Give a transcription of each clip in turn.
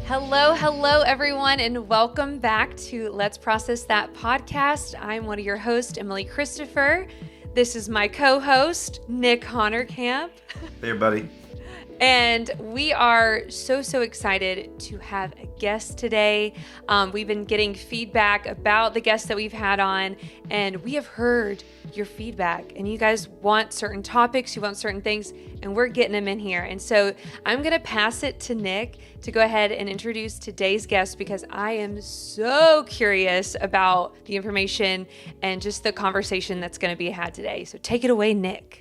Hello, everyone, and welcome back to Let's Process That podcast. I'm one of your hosts, Emily Christopher. This is my co-host, Nick Honerkamp. Hey, everybody. And we are so excited to have a guest today. We've been getting feedback about the guests that we've had on, and we have heard your feedback. And you guys want certain topics, you want certain things, and we're getting them in here. And so I'm going to pass it to Nick to go ahead and introduce today's guest because I am so curious about the information and just the conversation that's going to be had today. So take it away, Nick.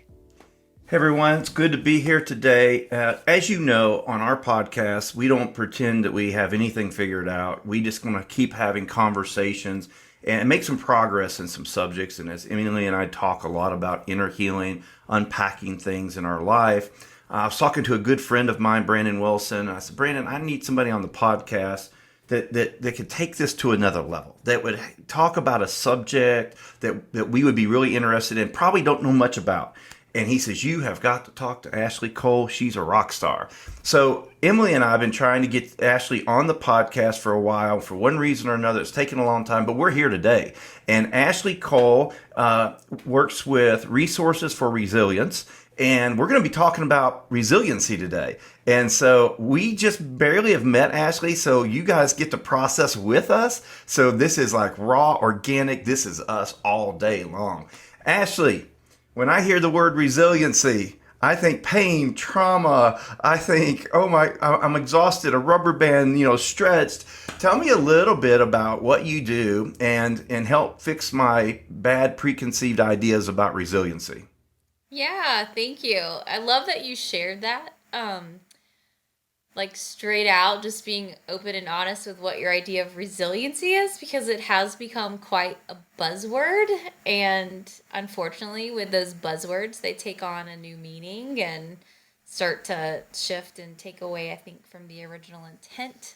Hey, everyone. It's good to be here today. As you know, on our podcast, we don't pretend that we have anything figured out. We just want to keep having conversations and make some progress in some subjects. And as Emily and I talk a lot about inner healing, unpacking things in our life, I was talking to a good friend of mine, Brandon Wilson. And I said, Brandon, I need somebody on the podcast that could take this to another level, that would talk about a subject that we would be really interested in, probably don't know much about. And he says, you have got to talk to Ashley Cole. She's a rock star. So Emily and I have been trying to get Ashley on the podcast for a while. For one reason or another, it's taken a long time, but we're here today. And Ashley Cole works with Resources for Resilience. And we're going to be talking about resiliency today. And so we just barely have met Ashley. So you guys get to process with us. So this is like raw, organic. This is us all day long. Ashley, when I hear the word resiliency, I think pain, trauma. I think, I'm exhausted, a rubber band, stretched. Tell me a little bit about what you do and help fix my bad preconceived ideas about resiliency. Yeah, thank you. I love that you shared that. Like straight out, just being open and honest with what your idea of resiliency is, because it has become quite a buzzword. And unfortunately, with those buzzwords, they take on a new meaning and start to shift and take away, I think, from the original intent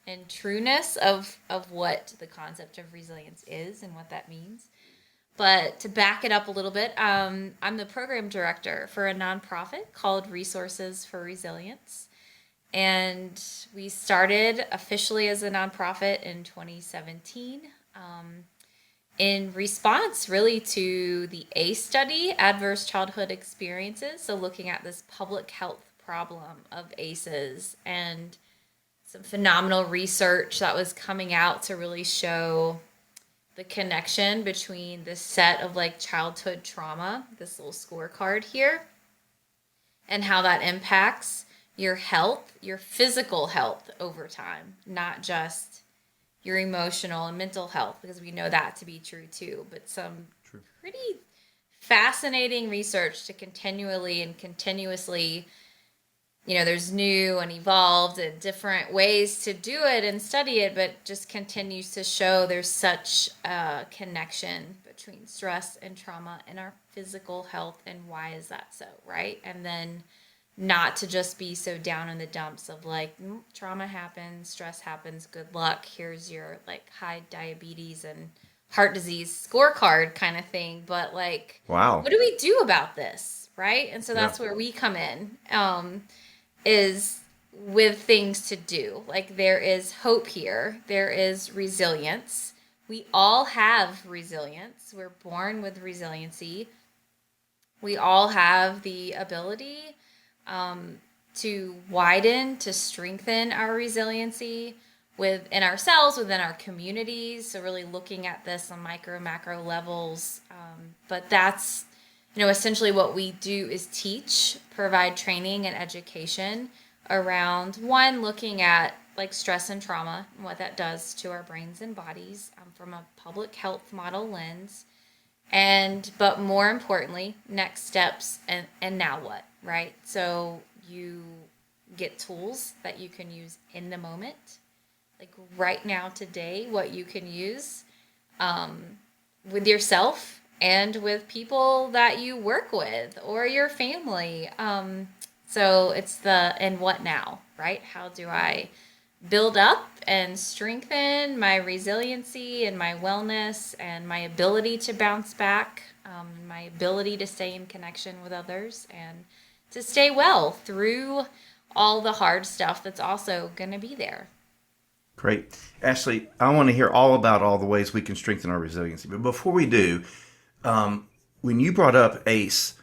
and trueness of what the concept of resilience is and what that means. But to back it up a little bit, I'm the program director for a nonprofit called Resources for Resilience. And we started officially as a nonprofit in 2017 in response really to the ACE study, Adverse Childhood Experiences. So looking at this public health problem of ACEs and some phenomenal research that was coming out to really show the connection between this set of like childhood trauma, this little scorecard here, and how that impacts your health, your physical health over time, not just your emotional and mental health, because we know that to be true too, but some pretty fascinating research to continuously, there's new and evolved and different ways to do it and study it, but just continues to show there's such a connection between stress and trauma and our physical health, and why is that so, right? And then not to just be so down in the dumps of like, trauma happens, stress happens, good luck, here's your like high diabetes and heart disease scorecard kind of thing, but like, wow, what do we do about this, right? And so that's where we come in, is with things to do. Like, there is hope here, there is resilience. We all have resilience. We're born with resiliency. We all have the ability to widen, to strengthen our resiliency within ourselves, within our communities. So really looking at this on micro, macro levels. But that's, essentially what we do is teach, provide training and education around, one, looking at like stress and trauma and what that does to our brains and bodies from a public health model lens. But more importantly, next steps and now what, right? So you get tools that you can use in the moment, like right now, today, what you can use with yourself and with people that you work with or your family. So it's the and what now, right? How do I build up and strengthen my resiliency and my wellness and my ability to bounce back, my ability to stay in connection with others and to stay well through all the hard stuff that's also going to be there. Great. Ashley, I want to hear all about all the ways we can strengthen our resiliency. But before we do, when you brought up ACE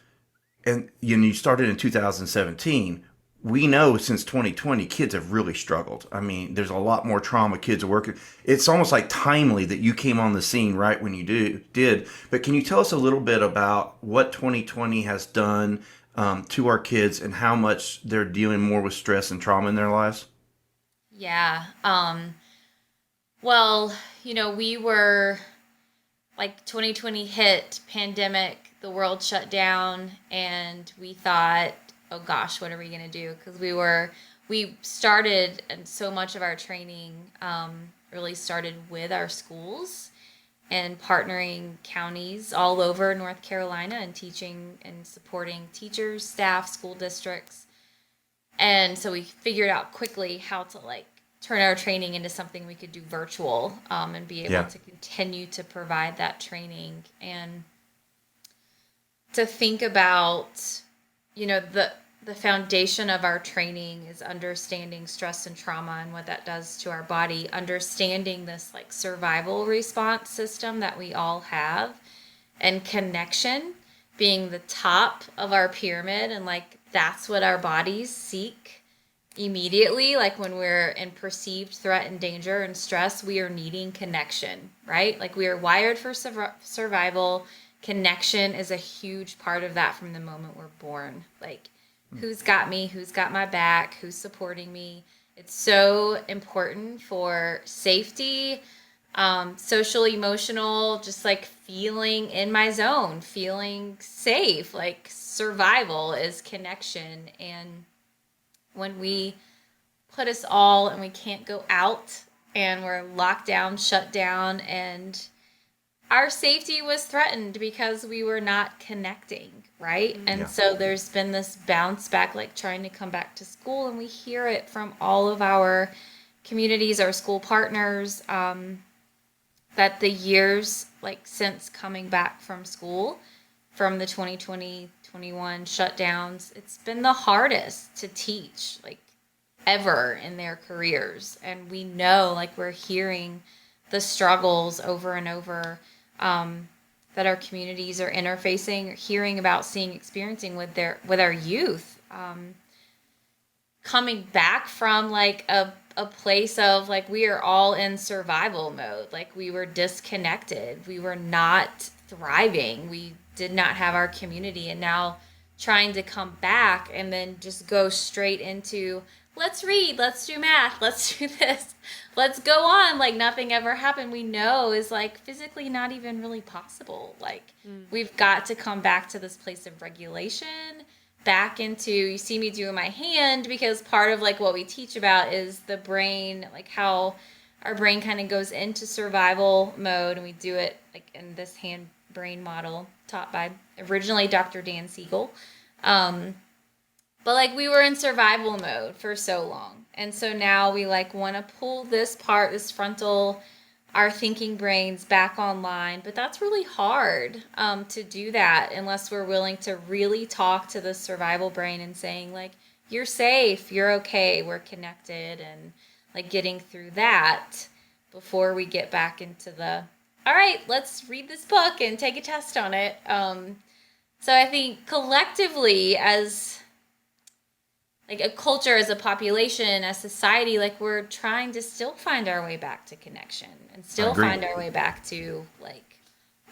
and you started in 2017, we know since 2020, kids have really struggled. I mean, there's a lot more trauma kids are working. It's almost like timely that you came on the scene right when you did. But can you tell us a little bit about what 2020 has done to our kids and how much they're dealing more with stress and trauma in their lives? Yeah. Well, we were like 2020 hit, pandemic, the world shut down, and we thought, oh gosh, what are we going to do? Because we started, and so much of our training really started with our schools and partnering counties all over North Carolina and teaching and supporting teachers, staff, school districts. And so we figured out quickly how to turn our training into something we could do virtual and be able to continue to provide that training, and to think about, the foundation of our training is understanding stress and trauma and what that does to our body, understanding this survival response system that we all have, and connection being the top of our pyramid, and that's what our bodies seek immediately. When we're in perceived threat and danger and stress, we are needing connection, right? We are wired for survival. Connection is a huge part of that from the moment we're born. Who's got me? Who's got my back? Who's supporting me? It's so important for safety, social, emotional, just feeling in my zone, feeling safe. Survival is connection. And when we put us all and we can't go out and we're locked down, shut down, and our safety was threatened because we were not connecting, right? And so there's been this bounce back, trying to come back to school, and we hear it from all of our communities, our school partners, that the years since coming back from school, from the 2020-21 shutdowns, it's been the hardest to teach ever in their careers. And we know we're hearing the struggles over and over that our communities are interfacing, hearing about, seeing, experiencing with our youth, coming back from a place of we are all in survival mode. We were disconnected, we were not thriving, we did not have our community, and now trying to come back and then just go straight into, let's read, let's do math, let's do this, let's go on nothing ever happened, we know is physically not even really possible. We've got to come back to this place of regulation, back into, you see me doing my hand, because part of what we teach about is the brain, how our brain kind of goes into survival mode, and we do it in this hand brain model taught by originally Dr. Dan Siegel. But we were in survival mode for so long. And so now we want to pull this part, this frontal, our thinking brains back online. But that's really hard to do that unless we're willing to really talk to the survival brain and saying you're safe, you're okay, we're connected, and getting through that before we get back into the, all right, let's read this book and take a test on it. So I think collectively, as a culture, as a population, as society, we're trying to still find our way back to connection and still find our way back to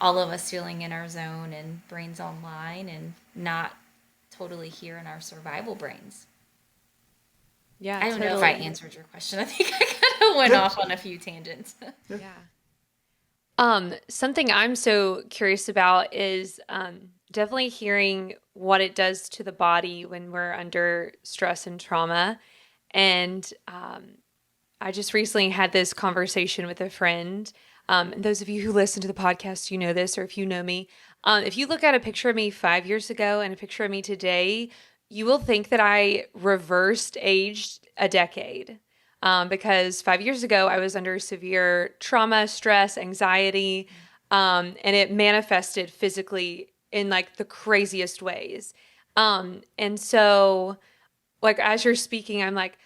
all of us feeling in our zone and brains online and not totally here in our survival brains. Yeah, I don't know if I answered your question. I think I kind of went off on a few tangents. Something I'm so curious about is definitely hearing what it does to the body when we're under stress and trauma. And I just recently had this conversation with a friend. And those of you who listen to the podcast, you know this, or if you know me, if you look at a picture of me 5 years ago and a picture of me today, you will think that I reversed aged a decade. Because 5 years ago, I was under severe trauma, stress, anxiety, and it manifested physically in the craziest ways. And so like as you're speaking, I'm like,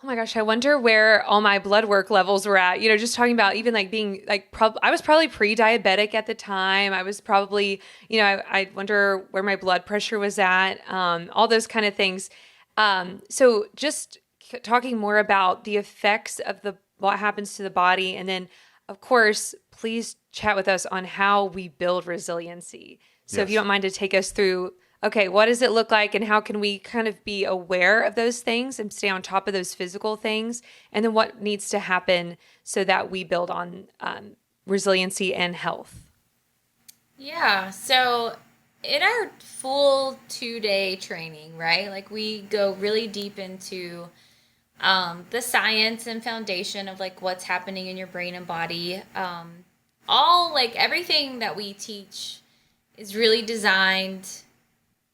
oh my gosh, I wonder where all my blood work levels were at. Just talking about even like being like, I was probably pre-diabetic at the time. I was probably, I wonder where my blood pressure was at, all those kind of things. So just talking more about the effects of what happens to the body. And then, of course, please chat with us on how we build resiliency. So if you Yes. don't mind to take us through, okay, what does it look like and how can we kind of be aware of those things and stay on top of those physical things? And then what needs to happen so that we build on resiliency and health? Yeah. So in our full 2-day training, right? Like we go really deep into the science and foundation of like what's happening in your brain and body. All like everything that we teach is really designed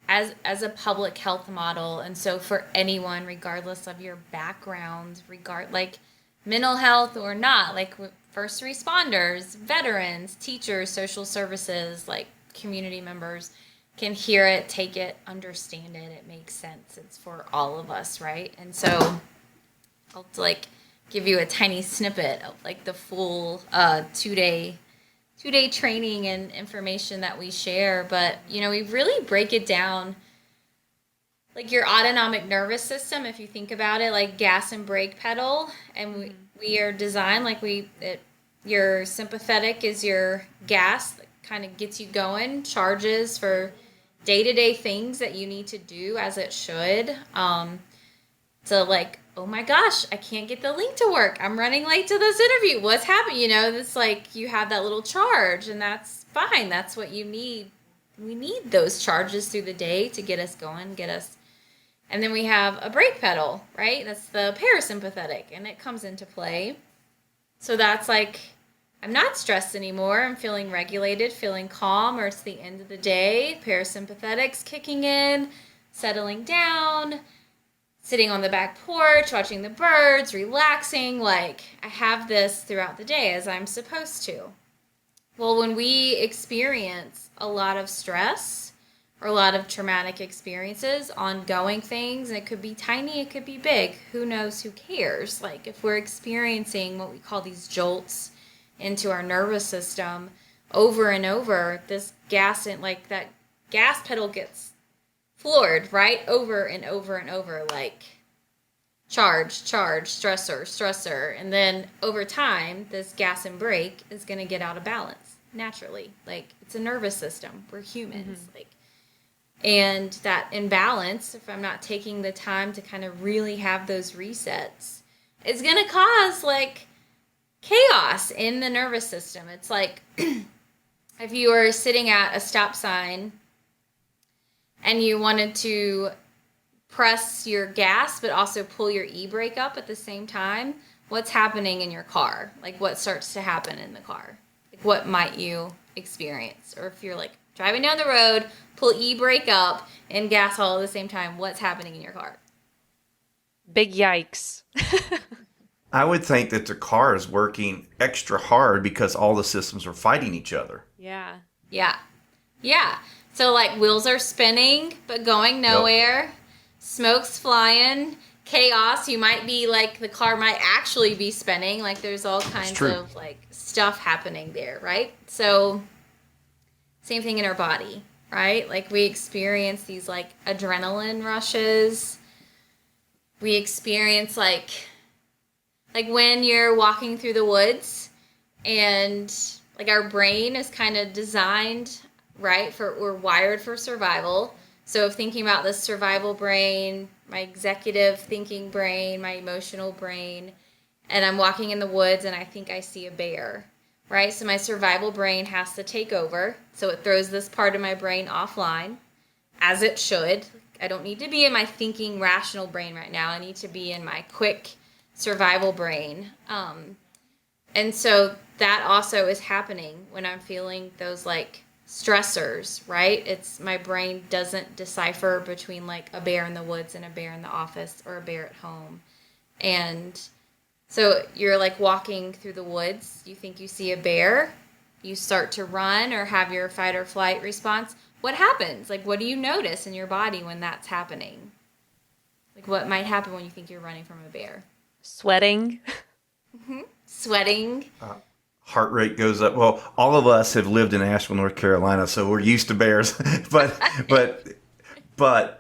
as a public health model, and so for anyone regardless of your background, like mental health or not, like first responders, veterans, teachers, social services, like community members can hear it, take it, understand it. It makes sense. It's for all of us, right? And so I'll like give you a tiny snippet of like the full 2-day training and information that we share. But we really break it down like your autonomic nervous system, if you think about it, like gas and brake pedal. And we are designed like your sympathetic is your gas that kind of gets you going, charges for day-to-day things that you need to do as it should. So like, oh my gosh, I can't get the link to work. I'm running late to this interview. What's happening? It's like you have that little charge, and that's fine. That's what you need. We need those charges through the day to get us going, and then we have a brake pedal, right? That's the parasympathetic, and it comes into play. So that's like, I'm not stressed anymore. I'm feeling regulated, feeling calm, or it's the end of the day. Parasympathetic's kicking in, settling down, sitting on the back porch, watching the birds, relaxing. Like, I have this throughout the day as I'm supposed to. Well, when we experience a lot of stress or a lot of traumatic experiences, ongoing things, and it could be tiny, it could be big, who knows, who cares? Like, if we're experiencing what we call these jolts into our nervous system over and over, this gas, and like that gas pedal gets floored, right? Over and over and over, like charge, stressor. And then over time, this gas and brake is going to get out of balance naturally. Like, it's a nervous system. We're humans. And that imbalance, if I'm not taking the time to kind of really have those resets, is going to cause like chaos in the nervous system. It's like if you were sitting at a stop sign and you wanted to press your gas but also pull your e-brake up at the same time, what's happening in your car? Like, what starts to happen in the car? Like, what might you experience? Or if you're like driving down the road, pull e-brake up and gas all at the same time, what's happening in your car? Big yikes. I would think that the car is working extra hard because all the systems are fighting each other. Yeah. So like wheels are spinning but going nowhere. Yep. Smoke's flying. Chaos. You might be like, the car might actually be spinning. Like, there's all kinds of like stuff happening there, right? So same thing in our body, right? Like, we experience these like adrenaline rushes. We experience like when you're walking through the woods, and like our brain is kind of designed, right? We're wired for survival. So if thinking about this survival brain, my executive thinking brain, my emotional brain, and I'm walking in the woods and I think I see a bear, right? So my survival brain has to take over. So it throws this part of my brain offline, as it should. I don't need to be in my thinking rational brain right now. I need to be in my quick survival brain. And so that also is happening when I'm feeling those like stressors, right? It's my brain doesn't decipher between like a bear in the woods and a bear in the office or a bear at home. And so you're like walking through the woods, you think you see a bear, you start to run or have your fight or flight response. What happens? Like, what do you notice in your body when that's happening? Like, Like what might happen when you think you're running from a bear? Sweating. Sweating. Heart rate goes up. Well, all of us have lived in Asheville, North Carolina, so we're used to bears. but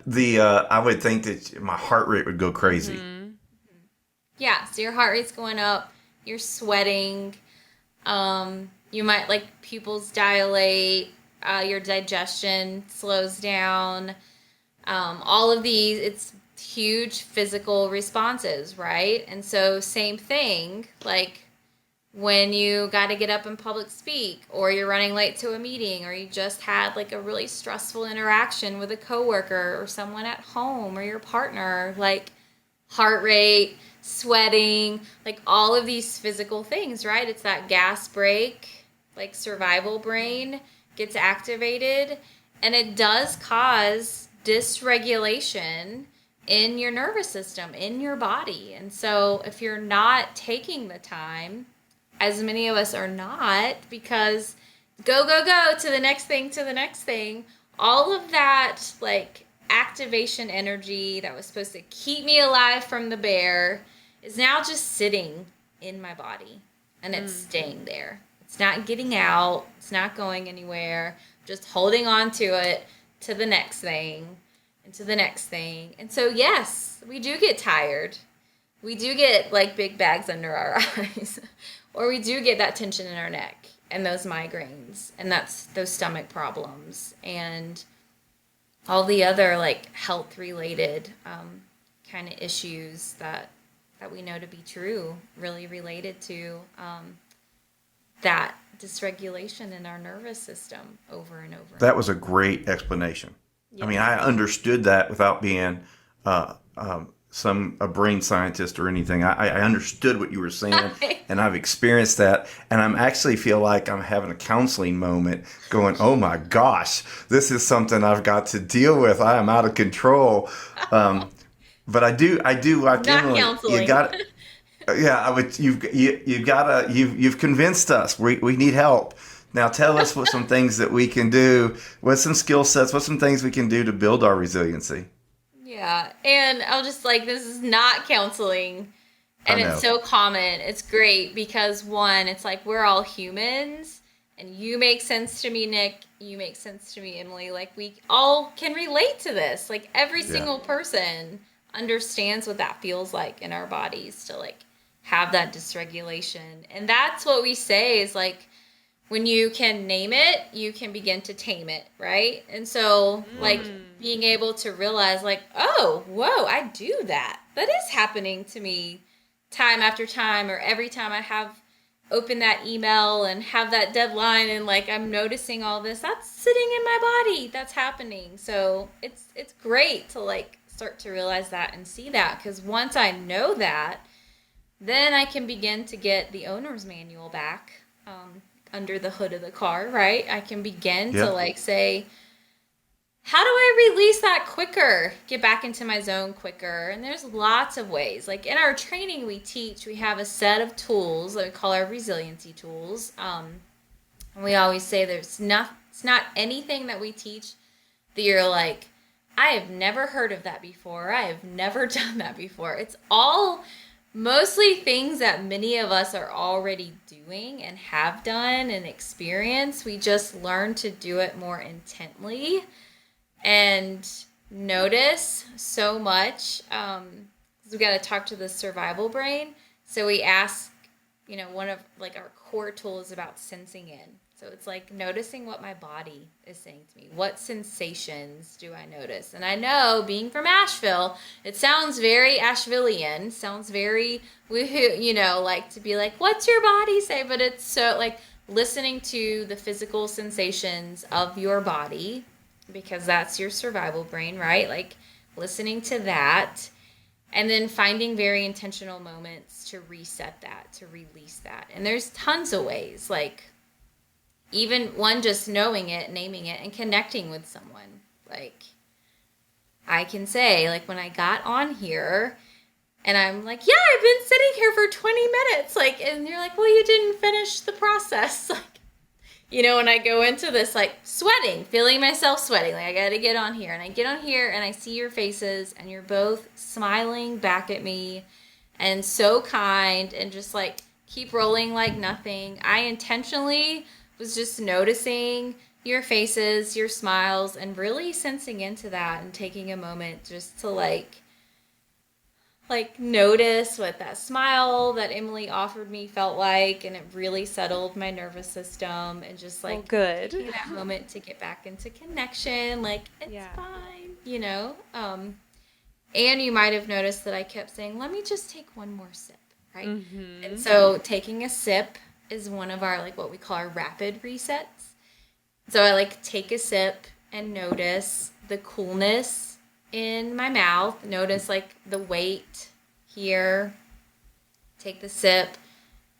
the I would think that my heart rate would go crazy. Yeah, so your heart rate's going up, you're sweating, you might like pupils dilate, your digestion slows down. All of these, it's huge physical responses, right? And so same thing, like when you got to get up and public speak, or you're running late to a meeting, or you just had like a really stressful interaction with a coworker or someone at home or your partner, like heart rate, sweating, like all of these physical things, right? It's that gas brake, like survival brain gets activated, and it does cause dysregulation in your nervous system, in your body. And so if you're not taking the time, as many of us are not, because go to the next thing, all of that like activation energy that was supposed to keep me alive from the bear is now just sitting in my body, and it's staying there. It's not getting out. It's not going anywhere. Just holding on to it, to the next thing, and to the next thing. And so, yes, we do get tired. We do get like big bags under our eyes, or we do get that tension in our neck and those migraines, and that's those stomach problems and all the other like health related kind of issues that we know to be true, really related to that dysregulation in our nervous system over and over. That was a great explanation. Yeah. I mean, I understood that without being a brain scientist or anything. I understood what you were saying, and I've experienced that. And I'm actually feel like I'm having a counseling moment going, oh my gosh, this is something I've got to deal with. I am out of control. But I do like Not Emily. counseling. You got, yeah. I would. You've convinced us. We need help. Now tell us what some things that we can do. What some skill sets. What some things we can do to build our resiliency. Yeah, and I'll just like, this is not counseling, and it's so common. It's great because one, it's like we're all humans, and you make sense to me, Nick. You make sense to me, Emily. Like we all can relate to this. Like every single person understands what that feels like in our bodies to like have that dysregulation. And that's what we say is like, when you can name it, you can begin to tame it, right? And so like being able to realize like, oh, whoa, I do that. That is happening to me time after time, or every time I have open that email and have that deadline and like I'm noticing all this, that's sitting in my body, that's happening. So it's great to like start to realize that and see that, because once I know that, then I can begin to get the owner's manual back under the hood of the car, right? I can begin to like say, how do I release that quicker? Get back into my zone quicker. And there's lots of ways. Like in our training we have a set of tools that we call our resiliency tools. And we always say it's not anything that we teach that you're like, I have never heard of that before. I have never done that before. It's all mostly things that many of us are already doing and have done and experienced. We just learn to do it more intently and notice so much. We got to talk to the survival brain. So we ask, one of like our core tools about sensing in. So it's like noticing what my body is saying to me. What sensations do I notice? And I know, being from Asheville, it sounds very Ashevillean, sounds very woohoo, like to be like, what's your body say? But it's so like listening to the physical sensations of your body, because that's your survival brain, right? Like listening to that, and then finding very intentional moments to reset that, to release that. And there's tons of ways, like even one, just knowing it, naming it, and connecting with someone. Like I can say, like when I got on here and I'm like, yeah, I've been sitting here for 20 minutes. Like, and you're like, well, you didn't finish the process. Like, when I go into this, like, sweating, feeling myself sweating, like, I got to get on here. And I get on here and I see your faces and you're both smiling back at me and so kind and just, like, keep rolling like nothing. I intentionally was just noticing your faces, your smiles, and really sensing into that and taking a moment just to, like notice what that smile that Emily offered me felt like, and it really settled my nervous system, and just like good. taking that moment to get back into connection, like it's fine, and you might have noticed that I kept saying, let me just take one more sip, right? Mm-hmm. And so taking a sip is one of our, like, what we call our rapid resets. So I, like, take a sip and notice the coolness in my mouth, notice, like, the weight here, take the sip,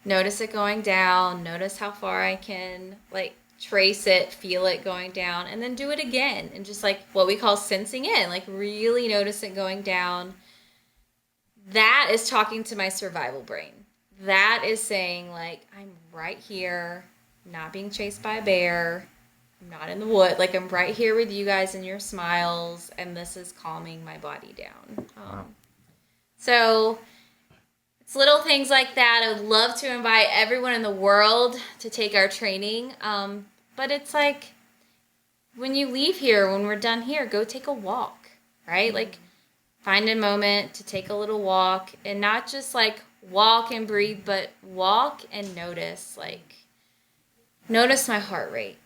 notice it going down, notice how far I can, like, trace it, feel it going down, and then do it again, and just, like, what we call sensing in, like, really notice it going down. That is talking to my survival brain. That is saying, like, I'm right here, not being chased by a bear, I'm not in the wood, like, I'm right here with you guys and your smiles, and this is calming my body down. So it's little things like that. I would love to invite everyone in the world to take our training, but it's like, when you leave here, when we're done here, go take a walk, right? Like, find a moment to take a little walk, and not just, like, walk and breathe, but walk and notice, like, notice my heart rate.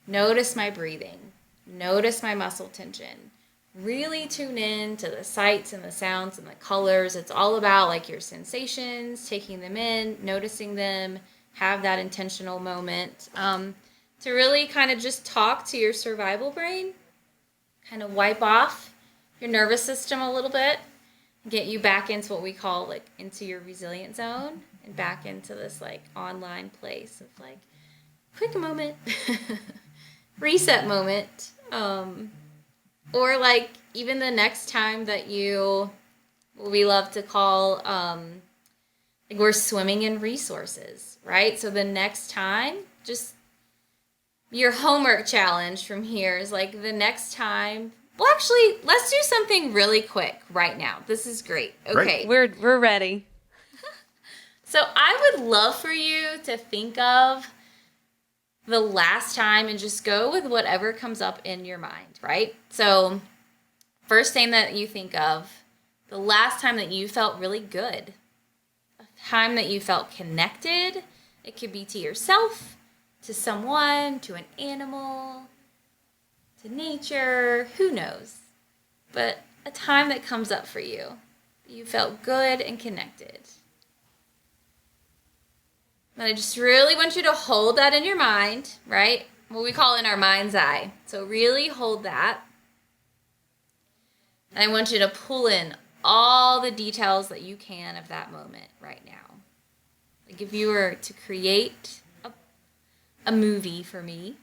Notice my breathing. Notice my muscle tension. Really tune in to the sights and the sounds and the colors. It's all about, like, your sensations, taking them in, noticing them, have that intentional moment to really kind of just talk to your survival brain, kind of wipe off your nervous system a little bit, get you back into what we call, like, into your resilient zone, and back into this, like, online place of, like, quick moment. Reset moment, or, like, even the next time that you, what we love to call, like, we're swimming in resources, right? So the next time, just your homework challenge from here is, like, the next time, well, actually, let's do something really quick right now. This is great. Okay. We're ready. So I would love for you to think of the last time, and just go with whatever comes up in your mind, right? So first thing that you think of, the last time that you felt really good, a time that you felt connected. It could be to yourself, to someone, to an animal, to nature, who knows? But a time that comes up for you, you felt good and connected. And I just really want you to hold that in your mind, right? What we call in our mind's eye. So really hold that. And I want you to pull in all the details that you can of that moment right now. Like, if you were to create a movie for me,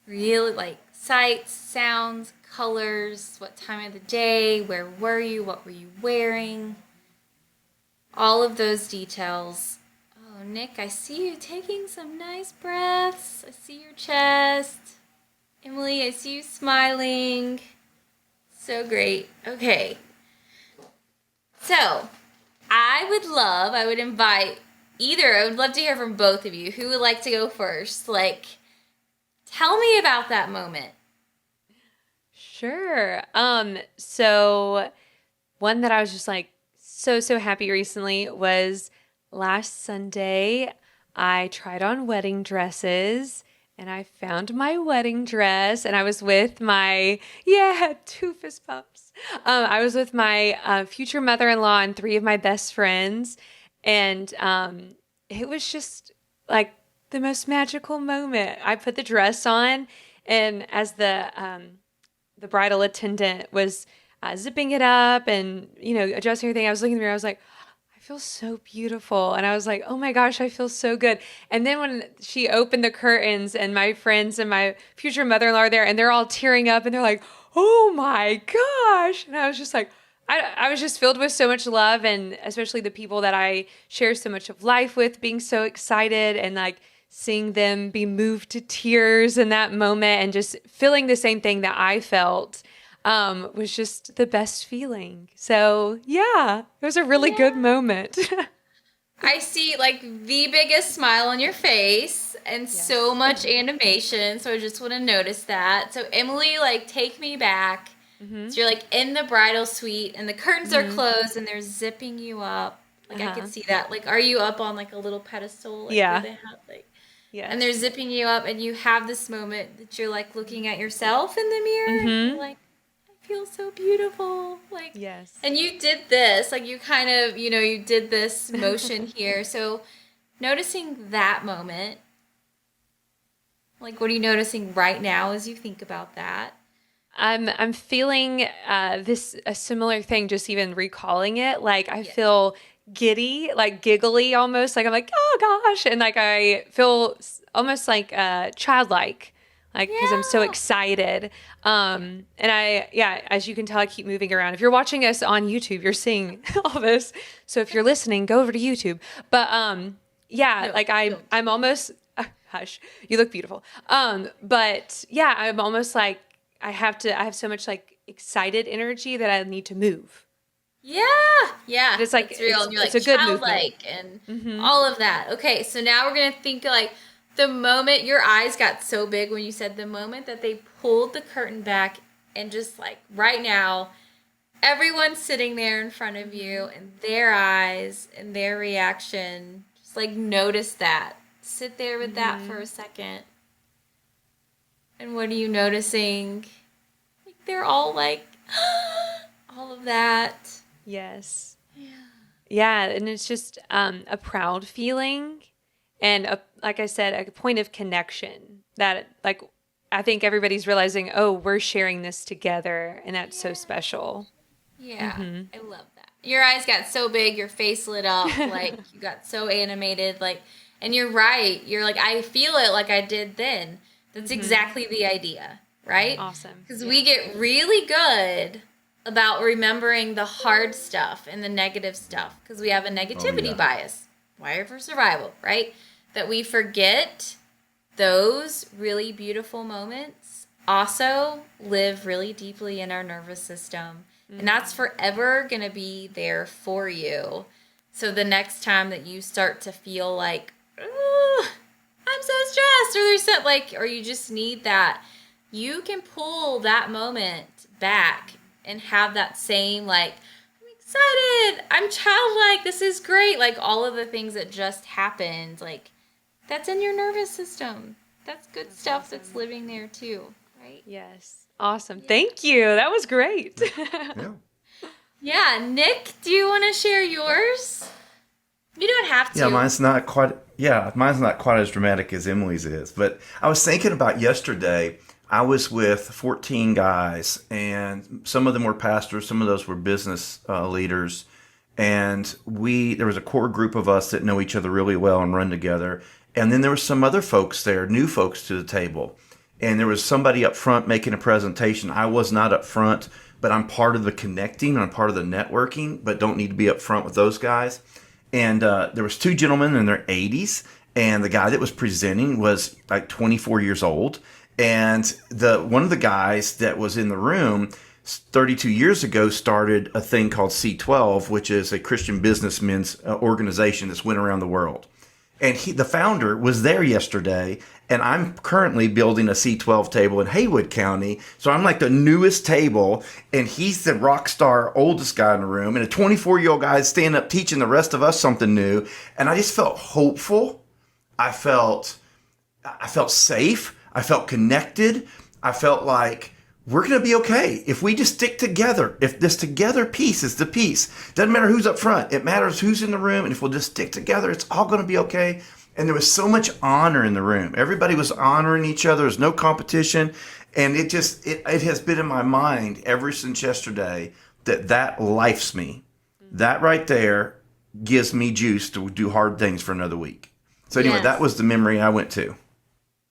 really, like, sights, sounds, colors, what time of the day, where were you, what were you wearing, all of those details. Oh, Nick, I see you taking some nice breaths. I see your chest. Emily, I see you smiling. So great. Okay. So, I would love to hear from both of you. Who would like to go first? Like, tell me about that moment. Sure. So one that I was just, like, so happy recently was last Sunday. I tried on wedding dresses and I found my wedding dress, and I was with my, 2 fist bumps. I was with my future mother-in-law and 3 of my best friends, and it was just, like, the most magical moment. I put the dress on, and as the bridal attendant was zipping it up and, adjusting everything, I was looking in the mirror, I was like, I feel so beautiful. And I was like, oh my gosh, I feel so good. And then when she opened the curtains and my friends and my future mother-in-law are there, and they're all tearing up and they're like, oh my gosh. And I was just like, I was just filled with so much love, and especially the people that I share so much of life with being so excited, and like seeing them be moved to tears in that moment and just feeling the same thing that I felt was just the best feeling. So yeah, it was a really good moment. I see like the biggest smile on your face and so much animation. So I just want to notice that. So Emily, like take me back. So you're like in the bridal suite and the curtains are closed and they're zipping you up. Like I can see that. Like, are you up on like a little pedestal? Like, Yeah. where they have, like, and they're zipping you up and you have this moment that you're like looking at yourself in the mirror and you're like, I feel so beautiful. Like, Yes. and you did this, like you kind of, you know, you did this motion here. So noticing that moment, like what are you noticing right now as you think about that? I'm feeling a similar thing, just even recalling it. Like I feel giddy, like giggly almost. Like I'm like, oh gosh. And like I feel almost like childlike, like because I'm so excited. And as you can tell, I keep moving around. If you're watching us on YouTube, you're seeing all this. So if you're listening, go over to YouTube. But I'm almost, hush, you look beautiful. But yeah, I'm almost like, I have so much like excited energy that I need to move. Yeah. It's like, it's real. And you're like it's a good childlike and all of that. Okay. So now we're going to think like the moment your eyes got so big when you said the moment that they pulled the curtain back and just like right now, everyone's sitting there in front of you and their eyes and their reaction, just like notice that. Sit there with that for a second. And what are you noticing? Like they're all like, all of that. Yes. Yeah. And it's just a proud feeling and like I said, a point of connection that like, I think everybody's realizing, oh, we're sharing this together. And that's so special. Yeah. I love that. Your eyes got so big, your face lit up, like you got so animated, like, and you're right. You're like, I feel it like I did then. That's exactly the idea, right? Awesome. Because we get really good about remembering the hard stuff and the negative stuff because we have a negativity bias, wired for survival, right? That we forget those really beautiful moments also live really deeply in our nervous system. And that's forever going to be there for you. So the next time that you start to feel like, I'm so stressed, or there's something like, or you just need that, you can pull that moment back and have that same, like, I'm excited, I'm childlike, this is great, like all of the things that just happened, like, that's in your nervous system. That's good stuff awesome. That's living there too, right? Yes. Awesome. Yeah. Thank you. That was great. Yeah. Nick, do you want to share yours? You don't have to. Yeah, mine's not quite as dramatic as Emily's is. But I was thinking about yesterday. I was with 14 guys, and some of them were pastors, some of those were business leaders, and there was a core group of us that know each other really well and run together. And then there were some other folks there, new folks to the table, and there was somebody up front making a presentation. I was not up front, but I'm part of the connecting, I'm part of the networking, but don't need to be up front with those guys. And there was two gentlemen in their 80s, and the guy that was presenting was like 24 years old. And one of the guys that was in the room 32 years ago started a thing called C12, which is a Christian businessmen's organization that's went around the world. And the founder was there yesterday, and I'm currently building a C12 table in Haywood County. So I'm like the newest table, and he's the rock star oldest guy in the room, and a 24-year-old guy is standing up teaching the rest of us something new. And I just felt hopeful. I felt safe. I felt connected. I felt like we're going to be okay if we just stick together. If this together piece is the piece, doesn't matter who's up front. It matters who's in the room. And if we'll just stick together, it's all going to be okay. And there was so much honor in the room. Everybody was honoring each other. There's no competition. And it has been in my mind ever since yesterday that lifes me. That right there gives me juice to do hard things for another week. So anyway, That was the memory I went to.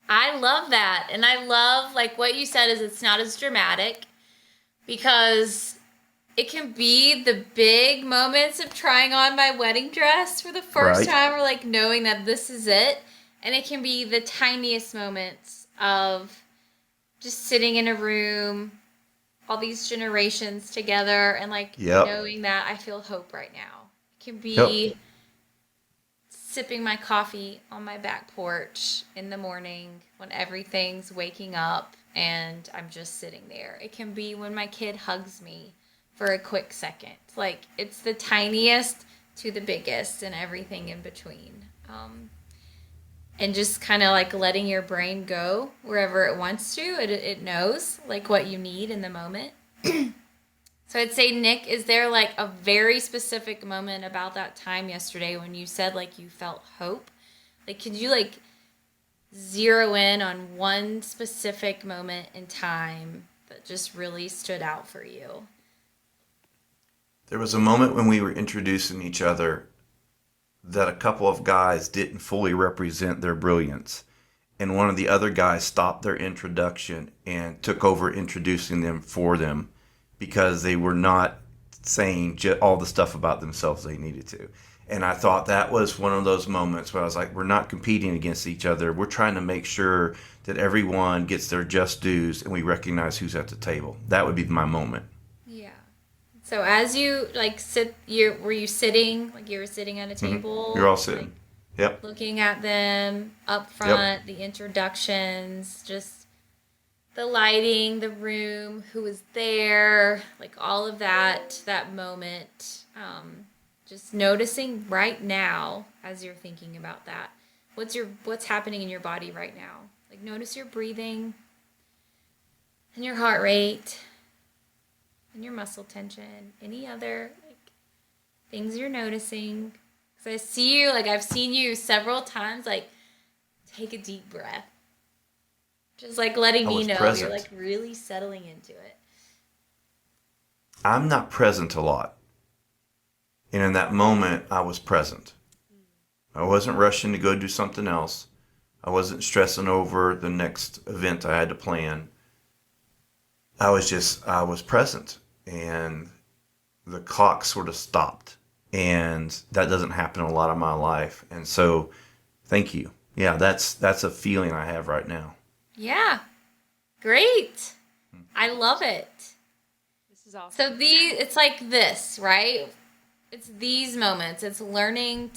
I love that. And I love, like, what you said is it's not as dramatic because It can be the big moments of trying on my wedding dress for the first time, or like knowing that this is it. And it can be the tiniest moments of just sitting in a room, all these generations together, and like knowing that I feel hope right now. It can be sipping my coffee on my back porch in the morning when everything's waking up and I'm just sitting there. It can be when my kid hugs me for a quick second. Like, it's the tiniest to the biggest and everything in between. And just kind of like letting your brain go wherever it wants to. It knows like what you need in the moment. So I'd say, Nick, is there like a very specific moment about that time yesterday when you said like you felt hope? Like, could you like zero in on one specific moment in time that just really stood out for you? There was a moment when we were introducing each other that a couple of guys didn't fully represent their brilliance. And one of the other guys stopped their introduction and took over introducing them for them because they were not saying all the stuff about themselves they needed to. And I thought that was one of those moments where I was like, we're not competing against each other. We're trying to make sure that everyone gets their just dues and we recognize who's at the table. That would be my moment. So as you like were you sitting, like you were sitting at a table? Mm-hmm. You're all sitting. Like, looking at them up front, the introductions, just the lighting, the room, who was there, like all of that moment. Just noticing right now as you're thinking about that. What's happening in your body right now? Like, notice your breathing and your heart rate. And your muscle tension, any other like things you're noticing. Because I see you, like I've seen you several times, like take a deep breath. Just like letting me know you're like really settling into it. I'm not present a lot. And in that moment, I was present. I wasn't rushing to go do something else. I wasn't stressing over the next event I had to plan. I was present. And the clock sort of stopped. And that doesn't happen a lot in my life. And so, thank you. Yeah, that's a feeling I have right now. Yeah. Great. I love it. This is awesome. So it's like this, right? It's these moments. It's learning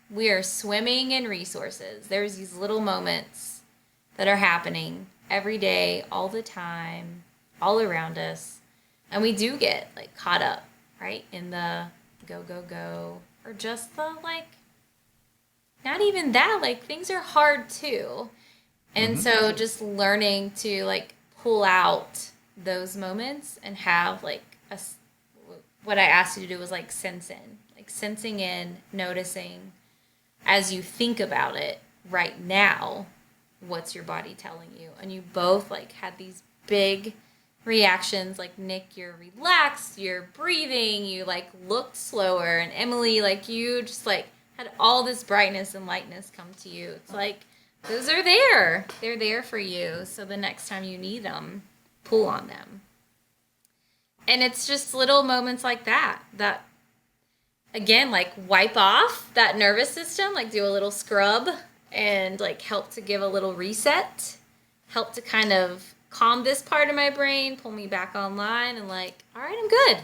we are swimming in resources. There's these little moments that are happening every day, all the time, all around us. And we do get like caught up, right? In the go, go, go. Or just the like, not even that, like things are hard too. And so just learning to like pull out those moments and have like what I asked you to do was like sensing in, noticing as you think about it right now, what's your body telling you? And you both like had these big reactions, like Nick, you're relaxed, you're breathing, you like looked slower, and Emily, like you just like had all this brightness and lightness come to you. It's like those are there. They're there for you. So the next time you need them, pull on them. And it's just little moments like that again, like wipe off that nervous system, like do a little scrub and like help to give a little reset, help to kind of calm this part of my brain, pull me back online, and like, all right, I'm good.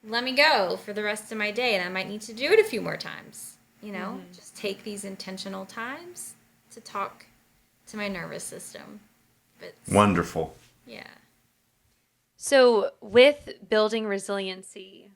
Let me go for the rest of my day, and I might need to do it a few more times. Just take these intentional times to talk to my nervous system. Wonderful. Yeah. So with building resiliency,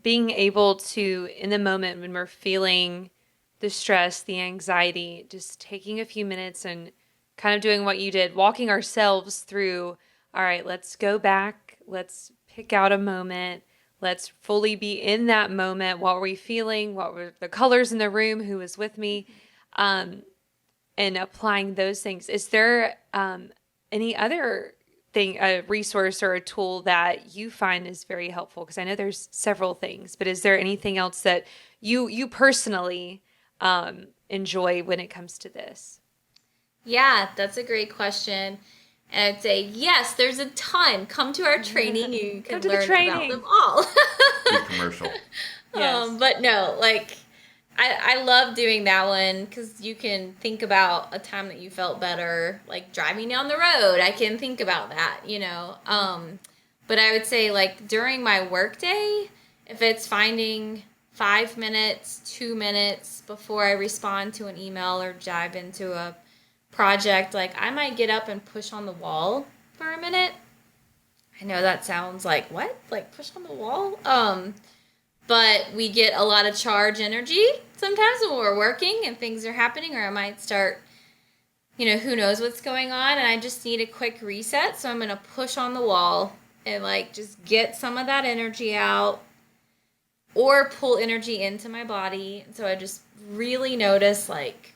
being able to, in the moment when we're feeling the stress, the anxiety, just taking a few minutes and kind of doing what you did, walking ourselves through, all right, let's go back, let's pick out a moment, let's fully be in that moment. What were we feeling? What were the colors in the room? Who was with me? And applying those things. Is there any other thing, a resource or a tool that you find is very helpful? Because I know there's several things, but is there anything else that you personally enjoy when it comes to this? Yeah, that's a great question. And I'd say, yes, there's a ton. Come to our training. You can learn about them all. Good commercial. Yes. But no, like, I love doing that one because you can think about a time that you felt better, like driving down the road. I can think about that, you know. But I would say, like, during my workday, if it's finding 5 minutes, 2 minutes before I respond to an email or dive into a project, like, I might get up and push on the wall for a minute. I know that sounds like, what? Like, push on the wall? But we get a lot of charge energy sometimes when we're working and things are happening, or I might start, you know, who knows what's going on, and I just need a quick reset. So I'm going to push on the wall and, like, just get some of that energy out or pull energy into my body. So I just really notice, like,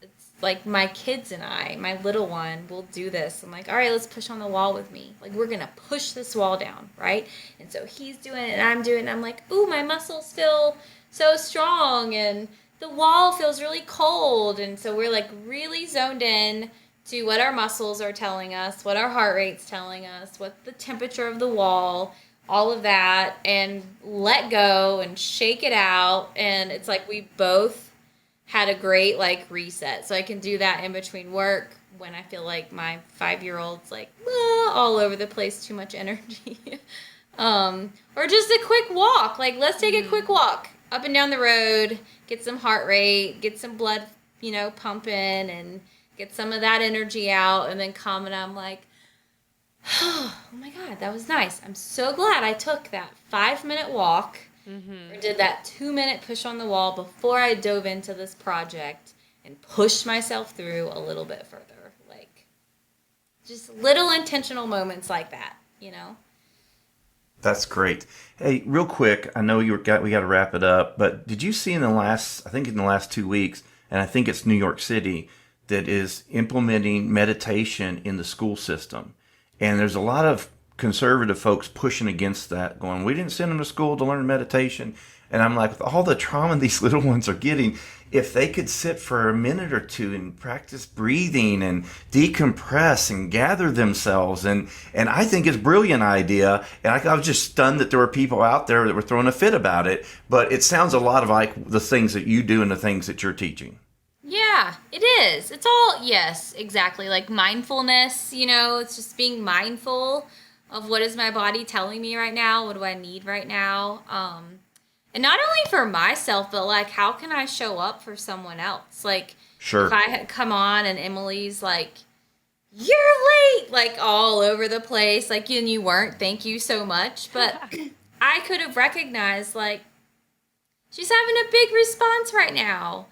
it's like my kids and I, my little one, will do this. I'm like, all right, let's push on the wall with me. Like, we're going to push this wall down, right? And so he's doing it and I'm doing it. And I'm like, ooh, my muscles feel so strong and the wall feels really cold. And so we're, like, really zoned in to what our muscles are telling us, what our heart rate's telling us, what the temperature of the wall, all of that, and let go and shake it out. And it's like we both had a great, like, reset. So I can do that in between work when I feel like my 5-year-old's like all over the place, too much energy. Or just a quick walk. Like, let's take a quick walk up and down the road, get some heart rate, get some blood, you know, pumping, and get some of that energy out, and then come and I'm like, oh my God, that was nice. I'm so glad I took that 5-minute walk or did that 2-minute push on the wall before I dove into this project and pushed myself through a little bit further. Like, just little intentional moments like that, you know? That's great. Hey, real quick, I know we got to wrap it up, but did you see in the last 2 weeks, and I think it's New York City, that is implementing meditation in the school system? And there's a lot of conservative folks pushing against that, going, we didn't send them to school to learn meditation. And I'm like, with all the trauma these little ones are getting, if they could sit for a minute or two and practice breathing and decompress and gather themselves, and I think it's a brilliant idea. And I was just stunned that there were people out there that were throwing a fit about it. But it sounds a lot of like the things that you do and the things that you're teaching. Yeah, it is. It's all, yes, exactly. Like mindfulness, you know, it's just being mindful of what is my body telling me right now? What do I need right now? And not only for myself, but like, how can I show up for someone else? Like, Sure. If I had come on and Emily's like, you're late, like all over the place, like, and you weren't, thank you so much. But I could have recognized, like, she's having a big response right now.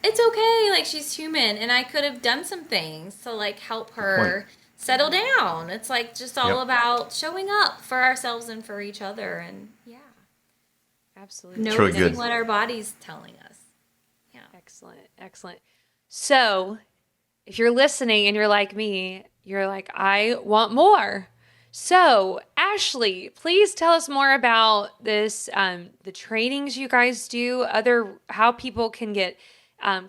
It's okay, like, she's human, and I could have done some things to, like, help her settle down. It's like just all about showing up for ourselves and for each other, and Absolutely. noticing what our body's telling us. Yeah. Excellent. So, if you're listening and you're like me, you're like, I want more. So, Ashley, please tell us more about this, the trainings you guys do, how people can get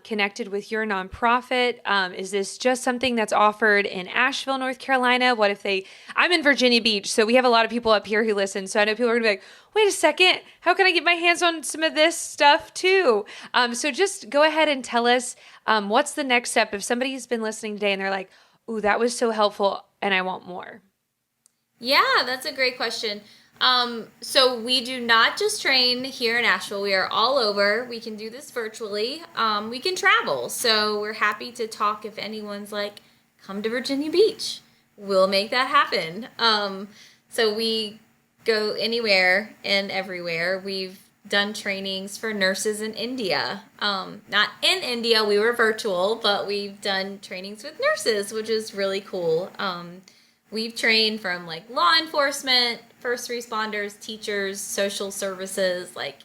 connected with your nonprofit. Is this just something that's offered in Asheville, North Carolina? What if I'm in Virginia Beach, so we have a lot of people up here who listen. So I know people are gonna be like, wait a second, how can I get my hands on some of this stuff too? So just go ahead and tell us, what's the next step if somebody's been listening today and they're like, ooh, that was so helpful and I want more. Yeah, that's a great question. So we do not just train here in Asheville. We are all over. We can do this virtually. We can travel. So we're happy to talk if anyone's like, come to Virginia Beach. We'll make that happen. So we go anywhere and everywhere. We've done trainings for nurses in India. Not in India, we were virtual, but we've done trainings with nurses, which is really cool. We've trained from like law enforcement, first responders, teachers, social services, like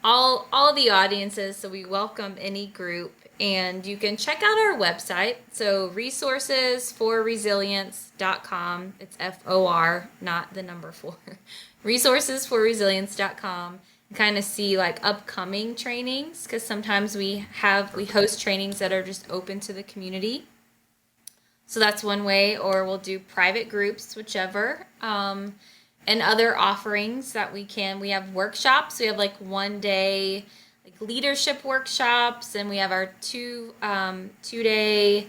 all the audiences. So we welcome any group, and you can check out our website. So resourcesforresilience.com. It's FOR, not the number 4. resourcesforresilience.com. Kind of see like upcoming trainings, because sometimes we host trainings that are just open to the community. So that's one way, or we'll do private groups, whichever. And other offerings that we have workshops. We have like 1 day like leadership workshops, and we have our 2 day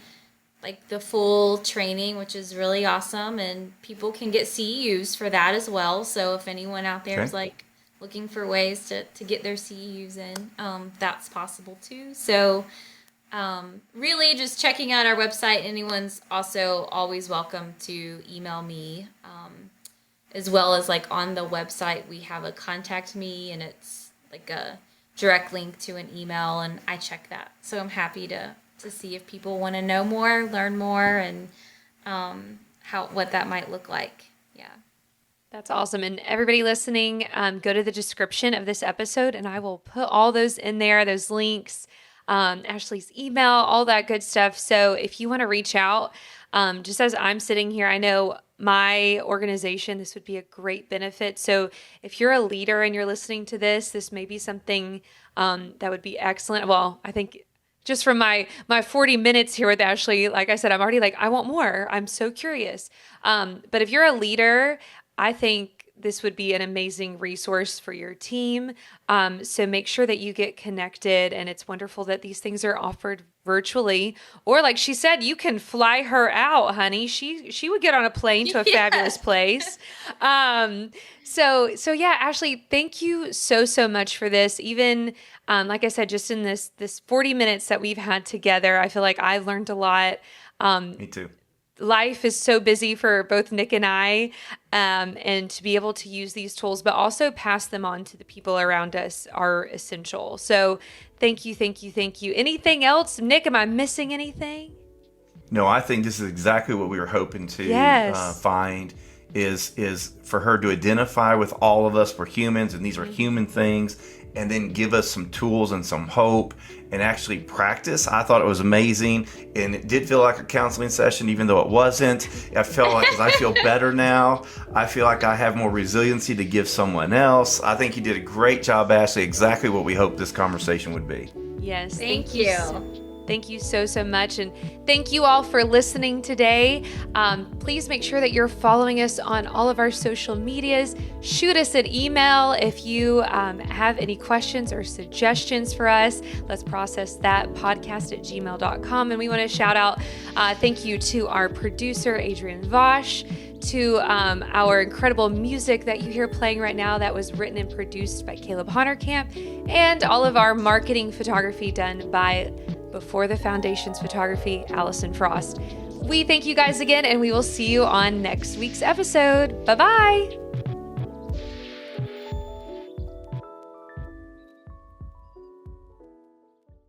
like the full training, which is really awesome, and people can get CEUs for that as well. So if anyone out there is like looking for ways to get their CEUs in, that's possible too. So really just checking out our website. Anyone's also always welcome to email me, as well as like on the website we have a contact me, and it's like a direct link to an email, and I check that. So I'm happy to see if people want to know more, learn more, and what that might look like. Yeah. That's awesome. And everybody listening, go to the description of this episode, and I will put all those in there, those links, Ashley's email, all that good stuff. So if you want to reach out, just as I'm sitting here, I know my organization, this would be a great benefit. So if you're a leader and you're listening to this may be something that would be excellent. Well, I think just from my 40 minutes here with Ashley, like I said, I'm already like, I want more. I'm so curious. But if you're a leader, I think this would be an amazing resource for your team. So make sure that you get connected, and it's wonderful that these things are offered virtually. Or like she said, you can fly her out, honey. She would get on a plane to a fabulous place. So yeah, Ashley, thank you so much for this. Even like I said, just in this 40 minutes that we've had together, I feel like I've learned a lot. Me too. Life is so busy for both Nick and I, and to be able to use these tools, but also pass them on to the people around us are essential. So thank you. Anything else? Nick, am I missing anything? No, I think this is exactly what we were hoping to find is for her to identify with all of us. We're humans, and these are human things, and then give us some tools and some hope and actually practice. I thought it was amazing, and it did feel like a counseling session, even though it wasn't. I felt like, because I feel better now, I feel like I have more resiliency to give someone else. I think you did a great job, Ashley, exactly what we hoped this conversation would be. Yes. Thank you. Thank you so much. And thank you all for listening today. Please make sure that you're following us on all of our social medias. Shoot us an email if you have any questions or suggestions for us. Let's process that, podcast@gmail.com. And we want to shout out, thank you to our producer, Adrian Vosh, to our incredible music that you hear playing right now that was written and produced by Caleb Honerkamp, and all of our marketing photography done by Before the Foundations Photography, Allison Frost. We thank you guys again, and we will see you on next week's episode. Bye-bye.